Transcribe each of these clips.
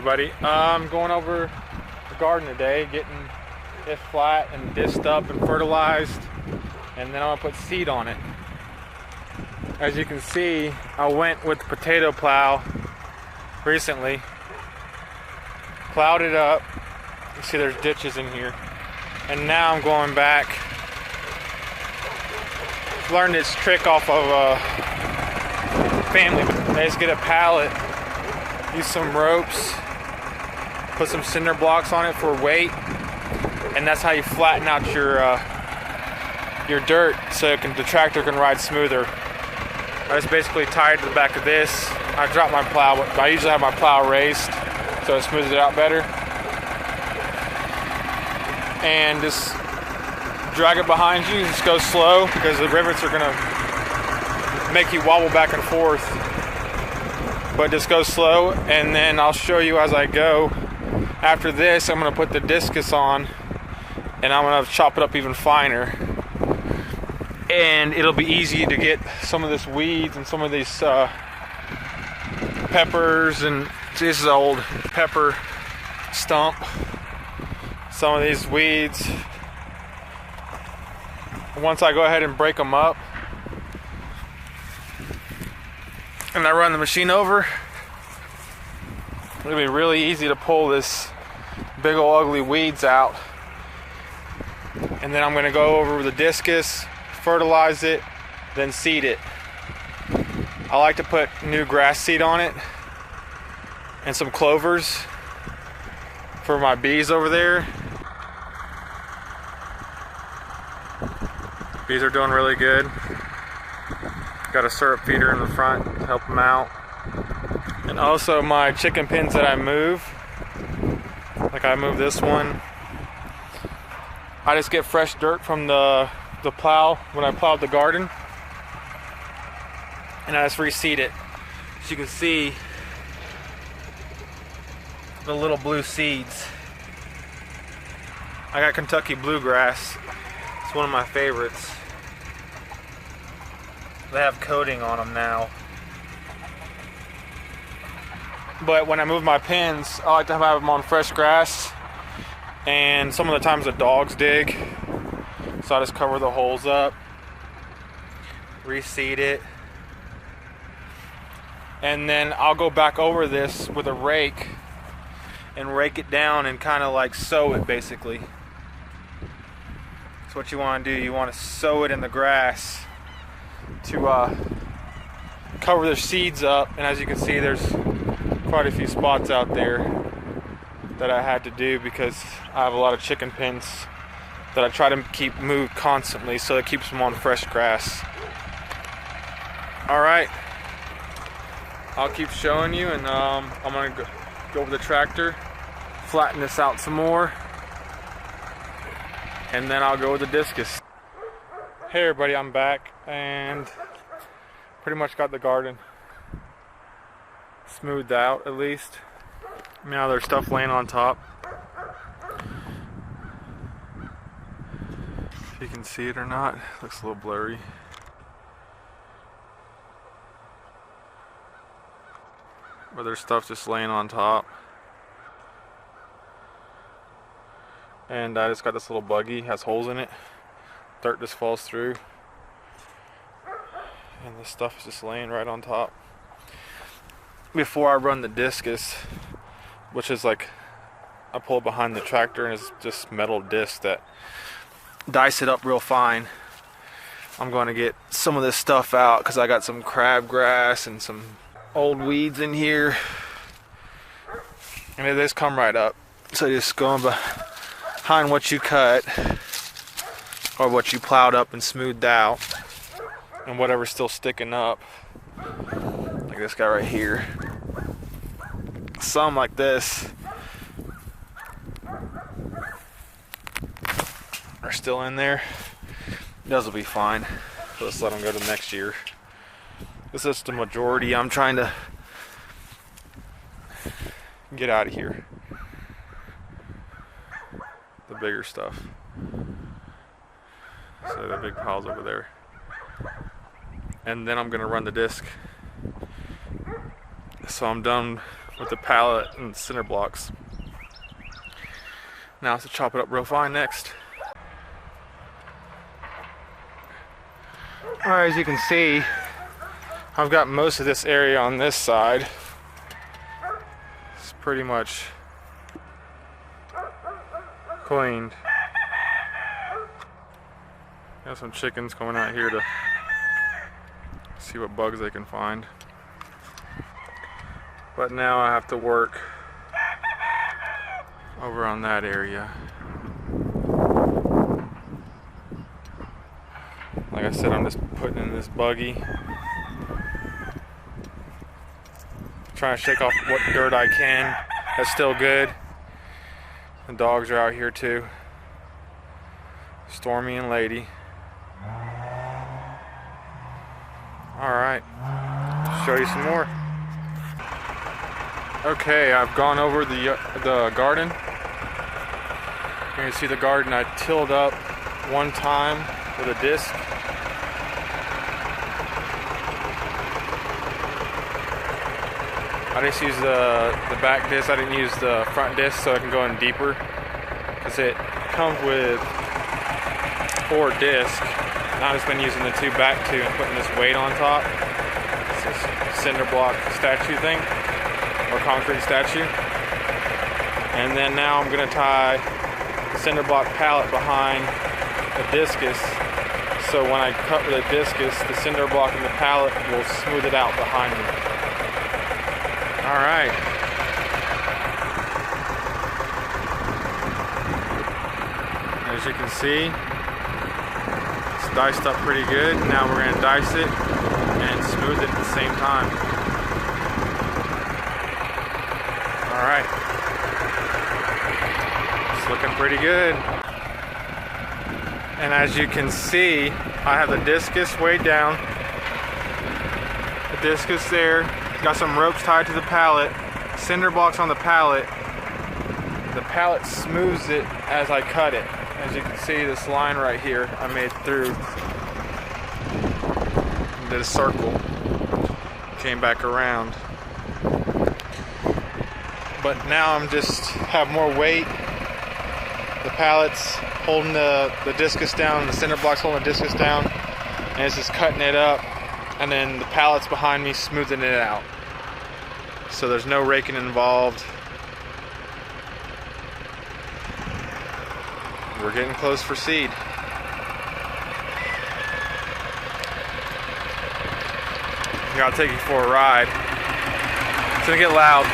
everybody. I'm going over the garden today, getting it flat and disced up and fertilized, and then I'm gonna put seed on it. As you can see, I went with the potato plow recently, plowed it up. You see there's ditches in here, and now I'm going back. Learned this trick off of family. I just get a pallet, use some ropes, put some cinder blocks on it for weight, and that's how you flatten out your dirt so the tractor can ride smoother. I just basically tie it to the back of this. I drop my plow, but I usually have my plow raised so it smooths it out better. And just drag it behind you, just go slow because the rivets are gonna make you wobble back and forth. But just go slow, and then I'll show you as I go. After this, I'm gonna put the discus on, and I'm gonna chop it up even finer. And it'll be easy to get some of this weeds and some of these peppers, and this is an old pepper stump. Some of these weeds. Once I go ahead and break them up, and I run the machine over, it'll be really easy to pull this big old ugly weeds out. And then I'm going to go over with the discus, fertilize it, then seed it. I like to put new grass seed on it and some clovers for my bees over there. Bees are doing really good. Got a syrup feeder in the front to help them out. And also my chicken pens that I move, like I move this one, I just get fresh dirt from the plow when I plowed the garden, and I just reseed it. As you can see, the little blue seeds. I got Kentucky bluegrass. It's one of my favorites. They have coating on them now. But when I move my pens, I like to have them on fresh grass. And some of the times the dogs dig. So I just cover the holes up, reseed it. And then I'll go back over this with a rake and rake it down and kind of like sow it basically. That's what you want to do. You want to sow it in the grass to cover the seeds up. And as you can see, there's quite a few spots out there that I had to do because I have a lot of chicken pens that I try to keep moved constantly so it keeps them on fresh grass. Alright, I'll keep showing you, and I'm going to go with the tractor, flatten this out some more, and then I'll go with the discus. Hey everybody, I'm back and pretty much got the garden smoothed out at least. Now there's stuff laying on top. If you can see it or not, looks a little blurry. But there's stuff just laying on top. And I just got this little buggy, has holes in it. Dirt just falls through. And this stuff is just laying right on top. Before I run the discus, which is like, I pull it behind the tractor and it's just metal disc that dice it up real fine. I'm going to get some of this stuff out because I got some crabgrass and some old weeds in here, and they just come right up. So just going behind what you cut or what you plowed up and smoothed out, and whatever's still sticking up, like this guy right here. Some like this are still in there. Those will be fine. So let's let them go to next year. This is the majority. I'm trying to get out of here. The bigger stuff. So the big piles over there. And then I'm going to run the disc. So I'm done with the pallet and cinder blocks. Now let's chop it up real fine next. Alright, as you can see, I've got most of this area on this side. It's pretty much cleaned. Got some chickens coming out here to see what bugs they can find. But now I have to work over on that area. Like I said, I'm just putting in this buggy, trying to shake off what dirt I can. That's still good. The dogs are out here too, Stormy and Lady. Alright, show you some more. Okay, I've gone over the garden. You can see the garden I tilled up one time with a disc. I just use the back disc. I didn't use the front disc so I can go in deeper, because it comes with 4 discs. I've just been using the 2 back 2 and putting this weight on top. It's this cinder block statue thing, or concrete statue. And then now I'm going to tie the cinder block pallet behind the discus, so when I cut with a discus, the cinder block and the pallet will smooth it out behind me. Alright. As you can see, it's diced up pretty good. Now we're going to dice it and smooth it at the same time. Alright. It's looking pretty good. And as you can see, I have the discus weighed down. The discus there. Got some ropes tied to the pallet. Cinder blocks on the pallet. The pallet smooths it as I cut it. As you can see, this line right here I made through, did a circle, came back around. But now I'm just have more weight. The pallet's holding the discus down, the cinder block's holding the discus down, and it's just cutting it up, and then the pallet's behind me smoothing it out. So there's no raking involved. We're getting close for seed. Here, I'll take you for a ride. It's gonna get loud.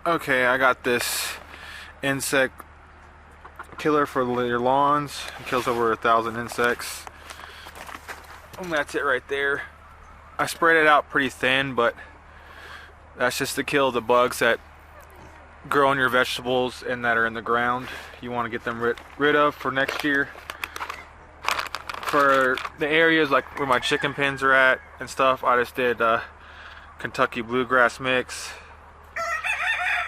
Okay, I got this insect killer for your lawns. It kills over 1,000 insects. And that's it right there. I sprayed it out pretty thin, but that's just to kill the bugs that grow on your vegetables and that are in the ground. You want to get them rid of for next year. For the areas like where my chicken pens are at and stuff, I just did Kentucky bluegrass mix.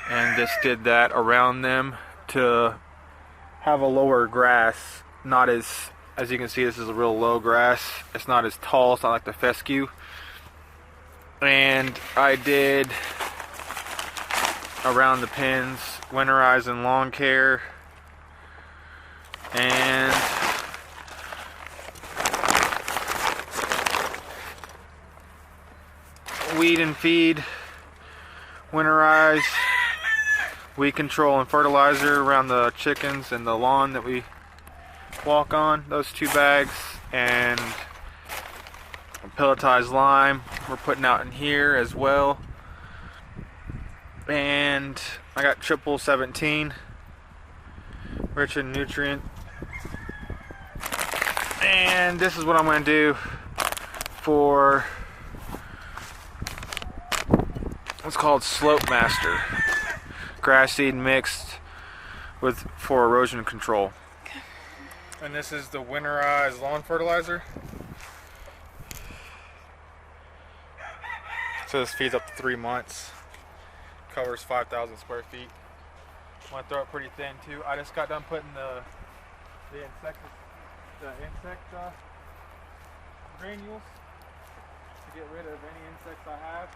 And just did that around them to have a lower grass. Not as you can see, this is a real low grass. It's not as tall, it's not like the fescue. And I did around the pins, winterizing lawn care, and weed and feed, winterize, weed control and fertilizer around the chickens and the lawn that we walk on, those 2 bags, and pelletized lime we're putting out in here as well. And I got triple 17, rich in nutrient. And this is what I'm going to do for what's called Slope Master, grass seed mixed for erosion control. And this is the winterized lawn fertilizer. So this feeds up to 3 months. Covers 5,000 square feet. I want to throw it pretty thin too. I just got done putting the insect granules to get rid of any insects I have.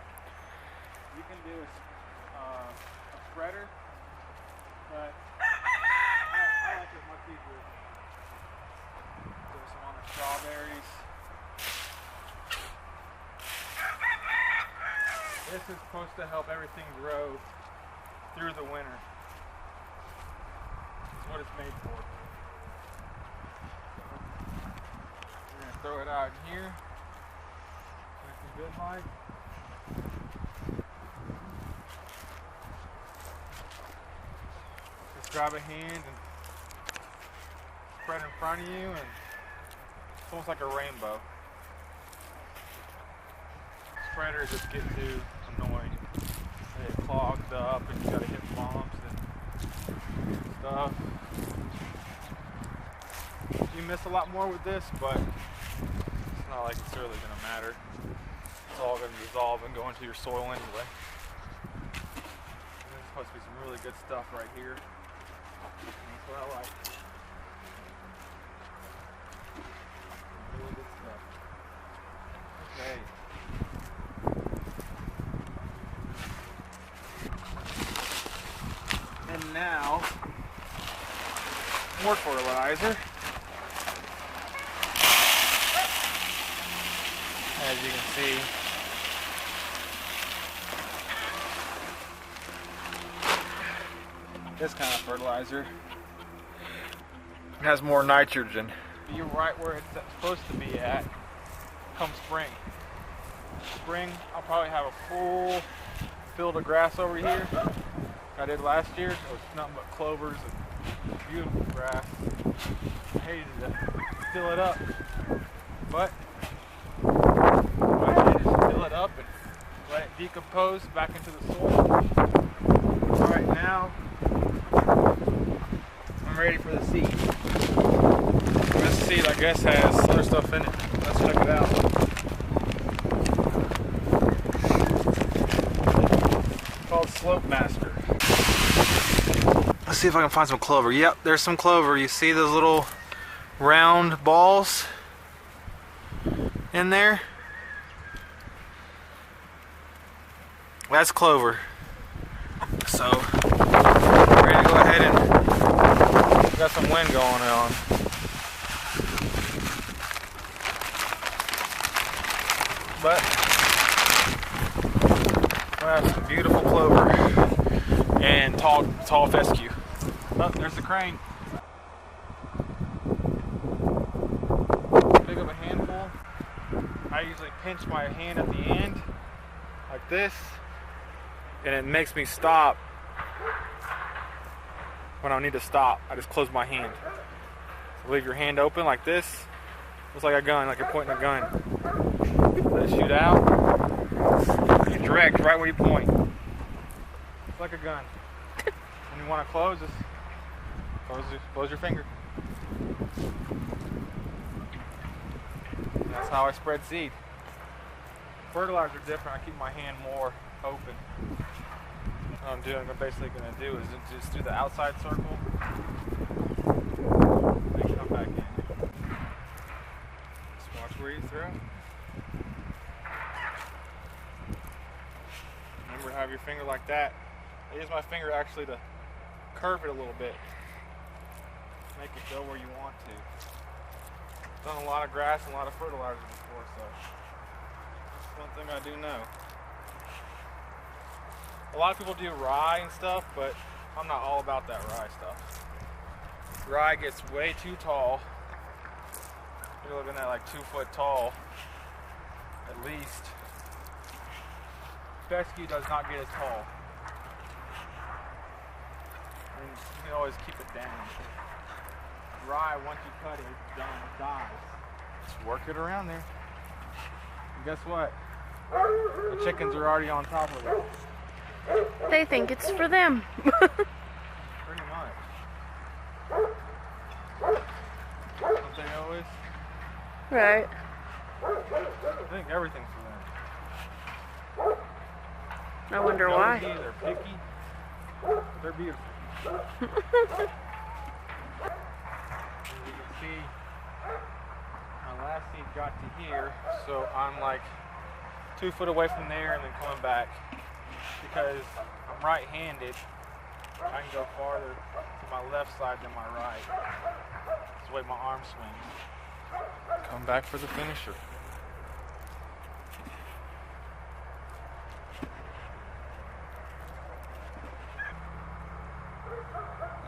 You can do a spreader, but I like it much easier. There's some on the strawberries. This is supposed to help everything grow through the winter. That's what it's made for. We're going to throw it out in here. Make some good light. Just grab a hand and spread in front of you, and it's almost like a rainbow. Spreaders just get too annoying. They get clogged up and you gotta hit bumps and stuff. You miss a lot more with this, but it's not like it's really gonna matter. It's all gonna dissolve and go into your soil anyway. And there's supposed to be some really good stuff right here. That's what I like. Really good stuff. Okay. And now, more fertilizer. As you can see, this kind of fertilizer has more nitrogen. You're right where it's supposed to be at come spring. Spring, I'll probably have a full field of grass over here. I did last year. It was nothing but clovers and beautiful grass. I hated to fill it up, but I did is fill it up and let it decompose back into the soil. All right, now I'm ready for the seed. This seed, I guess, has other stuff in it. Let's check it out. It's called Slope Master. Let's see if I can find some clover. Yep, there's some clover. You see those little round balls in there? That's clover. So, we're ready to go ahead and got some wind going on. But we have some beautiful clover and tall fescue. Oh, there's the crane. Pick up a handful. I usually pinch my hand at the end like this, and it makes me stop when I need to stop. I just close my hand. So leave your hand open like this. Looks like a gun, like you're pointing a gun. Let it shoot out. You direct right where you point. It's like a gun. When you want to close, just close your finger. That's how I spread seed. Fertilizer are different. I keep my hand more open. What I'm basically going to do is just do the outside circle. Then come back in. Just watch where you throw. Remember to have your finger like that I use my finger actually to curve it a little bit. Make it go where you want to. Done a lot of grass and a lot of fertilizer before, so that's one thing I do know. A lot of people do rye and stuff, but I'm not all about that rye stuff. Rye gets way too tall. You're looking at like 2 foot tall, at least. Fescue does not get as tall. And you can always keep it down. Rye, once you cut it, it's done, it dies. Just work it around there. And guess what? The chickens are already on top of it. They think it's for them. Pretty much. Don't they always? Right. I think everything's for them. I wonder They're why. nosy, they're picky. They're beautiful. As you can see, my last seed got to here, so I'm like 2 foot away from there and then coming back. Because I'm right-handed, I can go farther to my left side than my right. That's the way my arm swings. Come back for the finisher.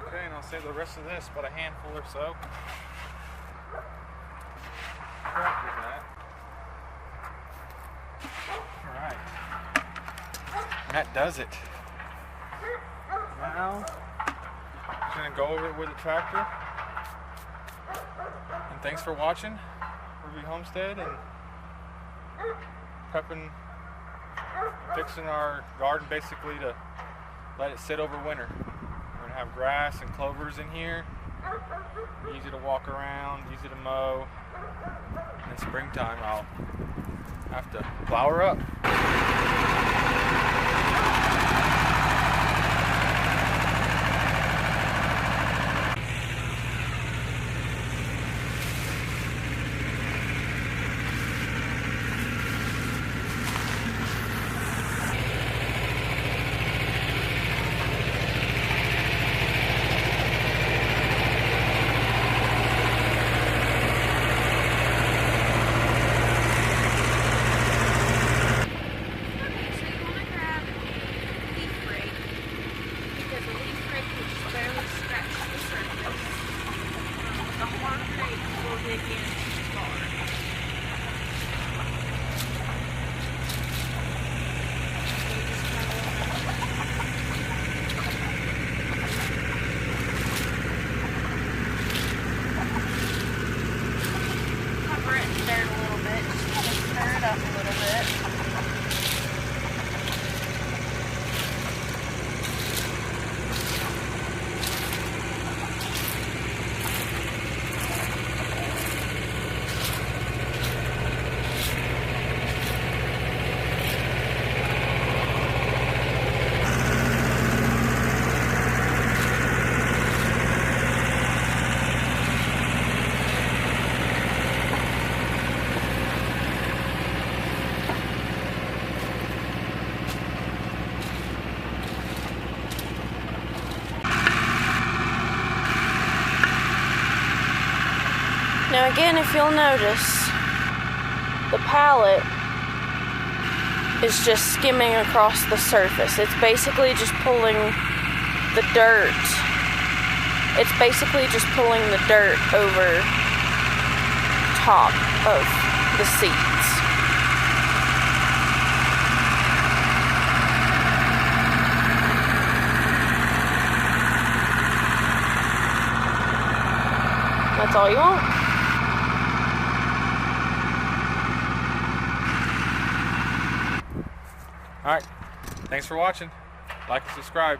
Okay, and I'll save the rest of this, about a handful or so. After that. Alright. That does it. Now, I'm going to go over it with the tractor. And thanks for watching Ruby Homestead and prepping, fixing our garden basically to let it sit over winter. We're going to have grass and clovers in here. Easy to walk around, easy to mow. And in springtime I'll have to plow her up. Now again, if you'll notice, the pallet is just skimming across the surface. It's basically just pulling the dirt. It's basically just pulling the dirt over top of the seats. That's all you want. Alright, thanks for watching. Like and subscribe.